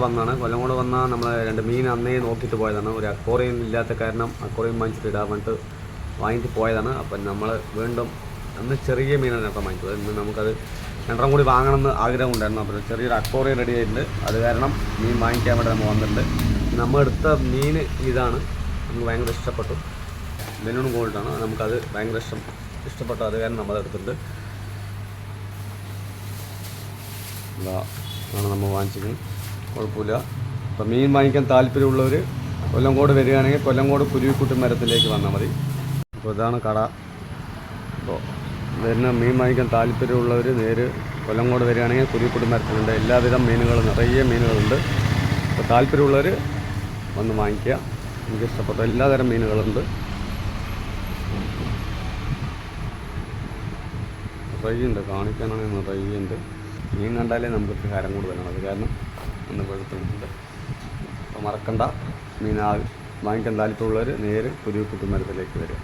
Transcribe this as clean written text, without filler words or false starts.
വന്നാണ്. കൊല്ലംകോട് വന്നാൽ നമ്മൾ 2 മീൻ അന്നേ നോക്കിയിട്ട് പോയതാണ്. ഒരു അക്വേറിയം ഇല്ലാത്ത കാരണം അക്വേറിയം വാങ്ങിച്ചിട്ട് ഇടാൻ വേണ്ടിയിട്ട് വാങ്ങിയിട്ട് പോയതാണ്. അപ്പം നമ്മൾ വീണ്ടും അന്ന് ചെറിയ മീനാണ് കേട്ടോ വാങ്ങിച്ചത്. ഇന്ന് നമുക്കത് 2 കൂടി വാങ്ങണമെന്ന് ആഗ്രഹമുണ്ടായിരുന്നു. അപ്പോൾ ചെറിയൊരു അക്വേറിയം റെഡി ആയിട്ടുണ്ട്. അത് കാരണം മീൻ വാങ്ങിക്കാൻ വേണ്ടി നമ്മൾ വന്നിട്ടുണ്ട്. നമ്മൾ എടുത്ത മീൻ ഇതാണ്. നമുക്ക് ഭയങ്കര ഇഷ്ടപ്പെട്ടു. ബലൂൺ ഗോൾഡാണ്. നമുക്കത് ഭയങ്കര ഇഷ്ടപ്പെട്ടു. അത് കാരണം നമ്മളെടുത്തിട്ടുണ്ട്. ഇതാണ് നമ്മൾ വാങ്ങിച്ചിരിക്കുന്നത്. കുഴപ്പമില്ല. അപ്പോൾ മീൻ വാങ്ങിക്കാൻ താല്പര്യമുള്ളവർ കൊല്ലംകോട് വരികയാണെങ്കിൽ കൊല്ലംകോട് കുരുവിക്കുട്ടി മരത്തിലേക്ക് വന്നാൽ മതി. അപ്പോൾ ഇതാണ് കട. അപ്പോൾ വരുന്ന മീൻ വാങ്ങിക്കാൻ താല്പര്യമുള്ളവർ നേര് കൊല്ലംകോട് വരികയാണെങ്കിൽ കുരുവിക്കുട്ടി മരത്തിലുണ്ട്. എല്ലാവിധ മീനുകളും, നിറയെ മീനുകളുണ്ട്. അപ്പോൾ താല്പര്യമുള്ളവർ വന്ന് വാങ്ങിക്കുക. എനിക്ക് ഇഷ്ടപ്പെട്ട എല്ലാതരം മീനുകളുണ്ട്. റയ്യുണ്ട്, കാണിക്കാനാണെങ്കിൽ റയ്യുണ്ട്. മീൻ കണ്ടാലേ നമുക്ക് ഹരം കൂടുതലാണ്. അത് കാരണം ഒന്ന് വെളുത്തുണ്ട്. അപ്പോൾ മറക്കണ്ട, മീൻ വാങ്ങിക്കാൻ താല്പര്യമുള്ളവർ നേരെ കുരുവിക്കുട്ടി മരത്തിലേക്ക് വരിക.